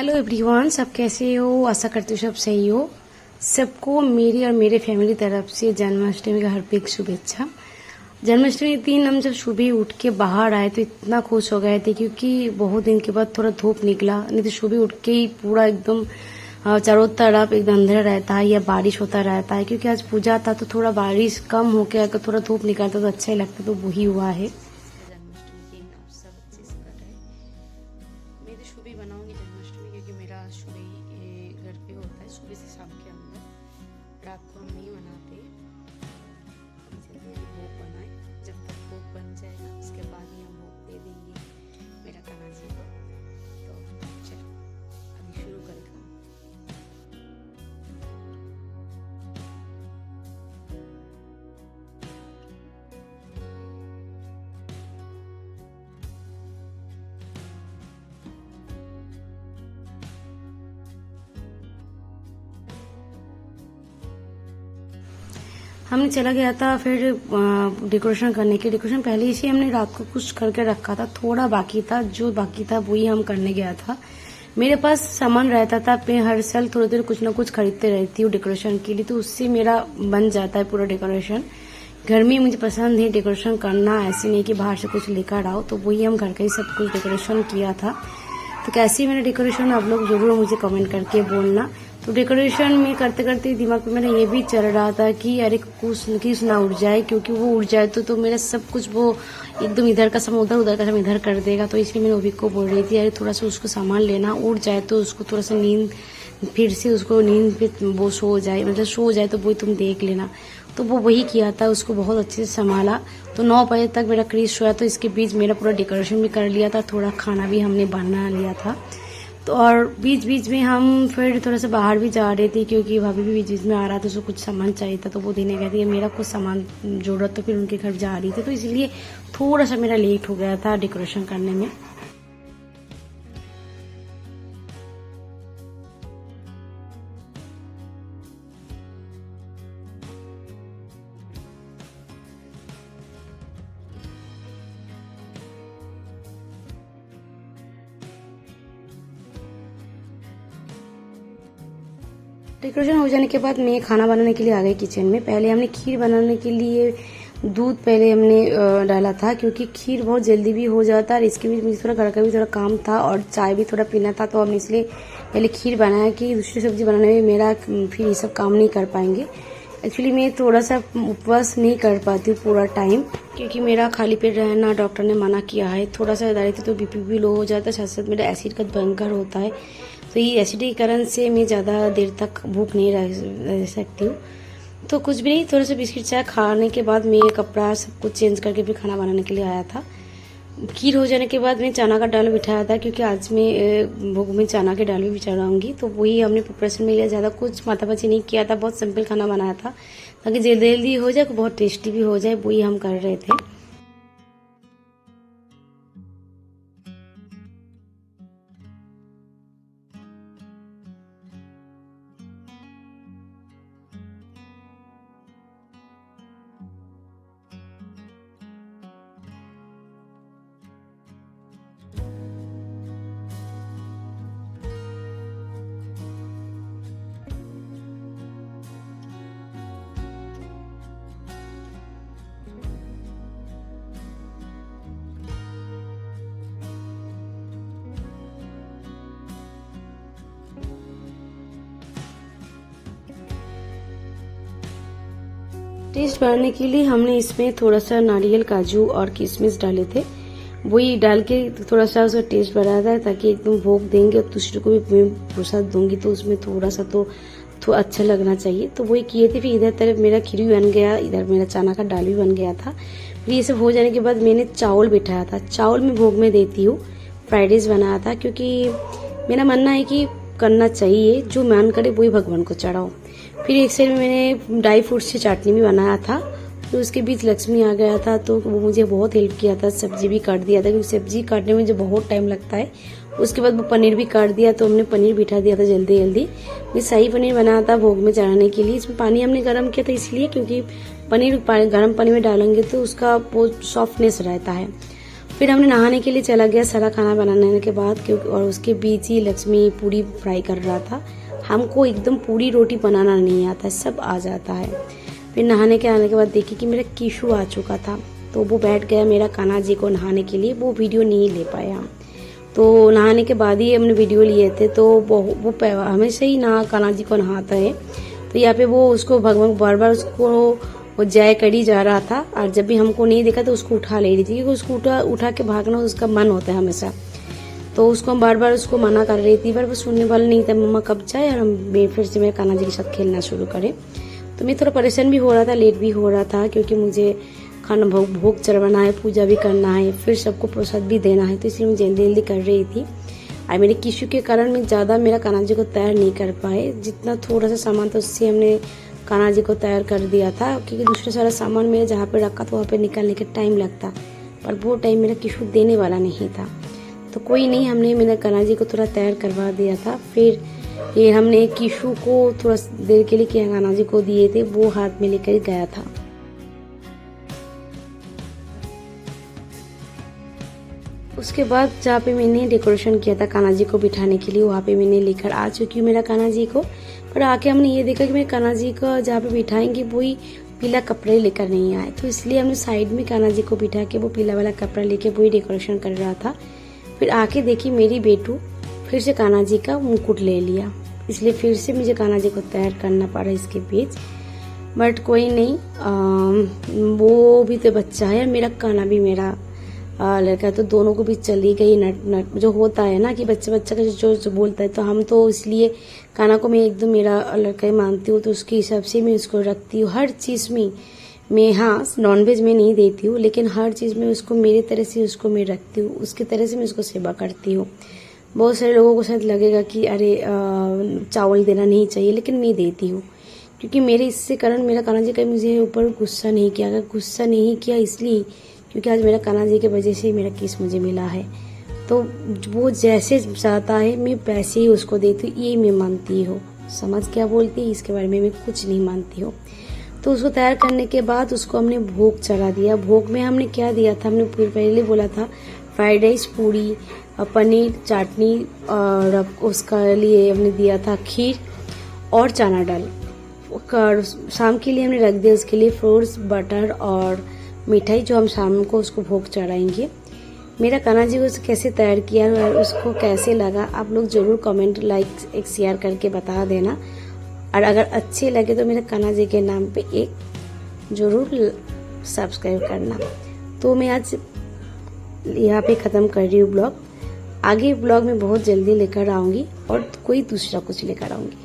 Hello everyone, सब कैसे हो? आशा करती हूँ सब सही हो। सबको मेरी और मेरे फैमिली तरफ से जन्माष्टमी का हार्दिक शुभेच्छा। जन्माष्टमी के दिन हम जब सुबह उठ के बाहर आए तो इतना खुश हो गए थे, क्योंकि बहुत दिन के बाद थोड़ा धूप निकला। नहीं तो सुबह उठ के ही पूरा एकदम चारों तरफ एकदम अंधेरा रहता है या बारिश होता रहता है। क्योंकि आज पूजा था तो थोड़ा बारिश कम होके अगर थोड़ा धूप निकलता तो अच्छा ही लगता, तो वही हुआ है। जन्माष्टमी के दिन आप सब अच्छे से कर रहे हैं। मैं तो सुबह बनाऊंगी जन्माष्टमी, क्योंकि मेरा सुबह ही घर पे होता है, सुबह से शाम के अंदर। रात को हम नहीं बनाते। जल्दी भोग बनाए, जब तक भोग बन जाएगा उसके बाद ही हम भोग दे देंगे मेरा कान्हा जी को। तो चलो अभी शुरू करें काम। हमने चला गया था फिर डेकोरेशन करने के। डेकोरेशन पहले से हमने रात को कुछ करके रखा था, थोड़ा बाकी था, जो बाकी था वही हम करने गया था। मेरे पास सामान रहता था, मैं हर साल थोड़ी देर कुछ ना कुछ खरीदते रहती हूँ डेकोरेशन के लिए, तो उससे मेरा बन जाता है पूरा डेकोरेशन। घर में मुझे पसंद है डेकोरेशन करना, ऐसे नहीं कि बाहर से कुछ लेकर आओ, तो वही हम घर का ही सब कुछ डेकोरेशन किया था। तो कैसी मेरा डेकोरेशन आप लोग जरूर मुझे कमेंट करके बोलना। तो डेकोरेशन में करते करते दिमाग में मेरा ये भी चल रहा था कि अरे कुछ ना उड़ जाए, क्योंकि वो उड़ जाए तो मेरा सब कुछ वो एकदम इधर का सामान उधर, उधर का सामान इधर कर देगा। तो इसलिए मैंने ओभी को बोल रही थी अरे थोड़ा सा उसको सामान लेना, उड़ जाए तो उसको थोड़ा सा नींद, फिर से उसको नींद पे वो सो जाए, मतलब सो जाए तो वही तुम देख लेना। तो वो वही किया था, उसको बहुत अच्छे से संभाला। तो 9 बजे तक मेरा क्रिश सोया, तो इसके बीच मेरा पूरा डेकोरेशन भी कर लिया था, थोड़ा खाना भी हमने बना लिया था। तो और बीच बीच में हम फिर थोड़ा सा बाहर भी जा रहे थे, क्योंकि भाभी भी बीच बीच में आ रहा था, उसको कुछ सामान चाहिए था, तो वो देने गए थे। मेरा कुछ सामान जरूरत तो फिर उनके घर जा रही थी, तो इसलिए थोड़ा सा मेरा लेट हो गया था डेकोरेशन करने में। डेकोरेशन हो जाने के बाद मैं खाना बनाने के लिए आ गई किचन में। पहले हमने खीर बनाने के लिए दूध पहले हमने डाला था, क्योंकि खीर बहुत जल्दी भी हो जाता है और इसके बीच मुझे थोड़ा घर का भी थोड़ा काम था और चाय भी थोड़ा पीना था, तो हमने इसलिए पहले खीर बनाया कि दूसरी सब्जी बनाने में मेरा फिर ये सब काम नहीं कर पाएंगे। एक्चुअली मैं थोड़ा सा उपवास नहीं कर पाती हूँ पूरा टाइम, क्योंकि मेरा खाली पेट रहना डॉक्टर ने मना किया है। थोड़ा सा ज़्यादा रहती तो बीपी भी लो हो जाता है, साथ साथ मेरा एसिड का भयंकर होता है। तो ये एसिड के कारण से मैं ज़्यादा देर तक भूख नहीं रह सकती हूँ। तो कुछ भी नहीं, थोड़ा सा बिस्किट चाय खाने के बाद मैं कपड़ा सब कुछ चेंज करके फिर खाना बनाने के लिए आया था। खीर हो जाने के बाद मैं चना का दाल बिठाया था, क्योंकि आज मैं भोग में चना के दाल भी चढ़ाऊंगी। तो वही हमने प्रिपरेशन में लिया, ज़्यादा कुछ माथापची नहीं किया था, बहुत सिंपल खाना बनाया था ताकि जल्दी जल्दी हो जाए, बहुत टेस्टी भी हो जाए, वही हम कर रहे थे। टेस्ट बढ़ाने के लिए हमने इसमें थोड़ा सा नारियल, काजू और किशमिश डाले थे। वही डाल के थोड़ा सा उसका टेस्ट बढ़ाया था, ताकि एकदम भोग देंगे और दूसरे को भी प्रसाद दूंगी तो उसमें थोड़ा सा तो अच्छा लगना चाहिए। तो वही किए थे। फिर इधर तरफ मेरा खीर भी बन गया, इधर मेरा चना का दाल भी बन गया था। फिर ये सब हो जाने के बाद मैंने चावल बिठाया था। चावल में भोग में देती हूँ, फ्राइड राइस बनाया था, क्योंकि मेरा मानना है कि करना चाहिए, जो मान करे वही भगवान को चढ़ाओ। फिर एक साइड में मैंने ड्राई फ्रूट से चटनी भी बनाया था। तो उसके बीच लक्ष्मी आ गया था, तो वो मुझे बहुत हेल्प किया था, सब्जी भी काट दिया था, क्योंकि सब्जी काटने में जो बहुत टाइम लगता है। उसके बाद वो पनीर भी काट दिया, तो हमने पनीर बिठा दिया था जल्दी जल्दी। मैं शाही पनीर बनाया था भोग में चढ़ाने के लिए। इसमें पानी हमने गर्म किया था इसलिए, क्योंकि पनीर गर्म पानी में डालेंगे तो उसका वो सॉफ्टनेस रहता है। फिर हमने नहाने के लिए चला गया सारा खाना बनाने के बाद, क्योंकि और उसके बीच ही लक्ष्मी पूरी फ्राई कर रहा था। हमको एकदम पूरी रोटी बनाना नहीं आता, सब आ जाता है। फिर नहाने के आने के बाद देखी कि मेरा कीशु आ चुका था, तो वो बैठ गया मेरा कान्हा जी को नहाने के लिए। वो वीडियो नहीं ले पाया, तो नहाने के बाद ही हमने वीडियो लिए थे। तो वो हमेशा ही कान्हा जी को नहाता है, तो यहाँ पे वो उसको भगवान बार बार उसको वो जय करी जा रहा था, और जब भी हमको नहीं देखा तो उसको उठा ले रही थी, क्योंकि उसको उठा के भागना उसका मन होता है हमेशा। तो उसको हम बार बार उसको मना कर रही थी, पर वो सुनने वाला नहीं था। मम्मा कब जाए और हम फिर से मेरे कान्हा जी के साथ खेलना शुरू करें। तो मैं थोड़ा परेशान भी हो रहा था, लेट भी हो रहा था, क्योंकि मुझे खाना भोग चढ़वाना है, पूजा भी करना है, फिर सबको प्रसाद भी देना है, तो इसलिए मैं जल्दी जल्दी कर रही थी। और मेरे कीशु के कारण मैं ज़्यादा मेरा कान्हा जी को तैयार नहीं कर पाए। जितना थोड़ा सा सामान था उससे हमने कान्हा जी को तैयार कर दिया था, क्योंकि दूसरा सारा सामान मेरे जहाँ पे रखा था वहाँ पे निकालने के टाइम लगता, पर वो टाइम मेरा कीशु देने वाला नहीं था। तो कोई नहीं, हमने मेरे कान्हा जी को थोड़ा तैयार करवा दिया था। फिर ये हमने कीशु को थोड़ा देर के लिए कान्हा जी को दिए थे, वो हाथ में लेकर गया था। उसके बाद जहाँ पे मैंने डेकोरेशन किया था कान्हा जी को बिठाने के लिए, वहाँ पे मैंने लेकर आ चुकी हूँ मेरा कान्हा जी को। पर आके हमने ये देखा कि मेरे कान्हा जी को जहाँ पे बिठाएंगे वही पीला कपड़े लेकर नहीं आए, तो इसलिए हमने साइड में कान्हा जी को बिठा के वो पीला वाला कपड़ा लेके वही डेकोरेशन कर रहा था। फिर आके देखी मेरी बेटू फिर से कान्हा जी का मुकुट ले लिया, इसलिए फिर से मुझे कान्हा जी को तैयार करना पड़ा इसके बीच। बट कोई नहीं, वो भी तो बच्चा है, मेरा कान्हा भी मेरा लड़का, तो दोनों को भी चली गई नट जो होता है ना कि बच्चा का जो बोलता है। तो हम तो इसलिए कान्हा को मैं एकदम मेरा लड़का ही मानती हूँ, तो उसके हिसाब से मैं उसको रखती हूँ हर चीज़ में। मैं हाँ नॉनवेज में नहीं देती हूँ, लेकिन हर चीज़ में उसको मेरी तरह से उसको मैं रखती हूँ, उसकी तरह से मैं उसको सेवा करती हूँ। बहुत सारे लोगों को शायद लगेगा कि अरे चावल देना नहीं चाहिए, लेकिन मैं देती हूँ, क्योंकि मेरे इससे कारण मेरा कान्हा जी का मुझे ऊपर गुस्सा नहीं किया। अगर गुस्सा नहीं किया इसलिए क्योंकि आज मेरा कान्हा जी की वजह से मेरा केस मुझे मिला है, तो वो जैसे चाहता है मैं पैसे ही उसको देती हूँ, ये मैं मानती हूँ। समझ क्या बोलती है, इसके बारे में मैं कुछ नहीं मानती हूँ। तो उसको तैयार करने के बाद उसको हमने भोग चढ़ा दिया। भोग में हमने क्या दिया था, हमने पहले बोला था फ्राइड राइस, पूरी, पनीर, चटनी, और उसका लिए हमने दिया था खीर और चना दाल। शाम के लिए हमने रख दिया उसके लिए फ्रूट्स, बटर और मिठाई, जो हम शाम को उसको भोग चढ़ाएंगे। मेरा कान्हा जी को कैसे तैयार किया और उसको कैसे लगा, आप लोग जरूर कमेंट, लाइक, एक शेयर करके बता देना। और अगर अच्छे लगे तो मेरे कान्हा जी के नाम पे एक जरूर सब्सक्राइब करना। तो मैं आज यहाँ पे ख़त्म कर रही हूँ ब्लॉग। आगे ब्लॉग में बहुत जल्दी लेकर आऊँगी और कोई दूसरा कुछ लेकर आऊँगी।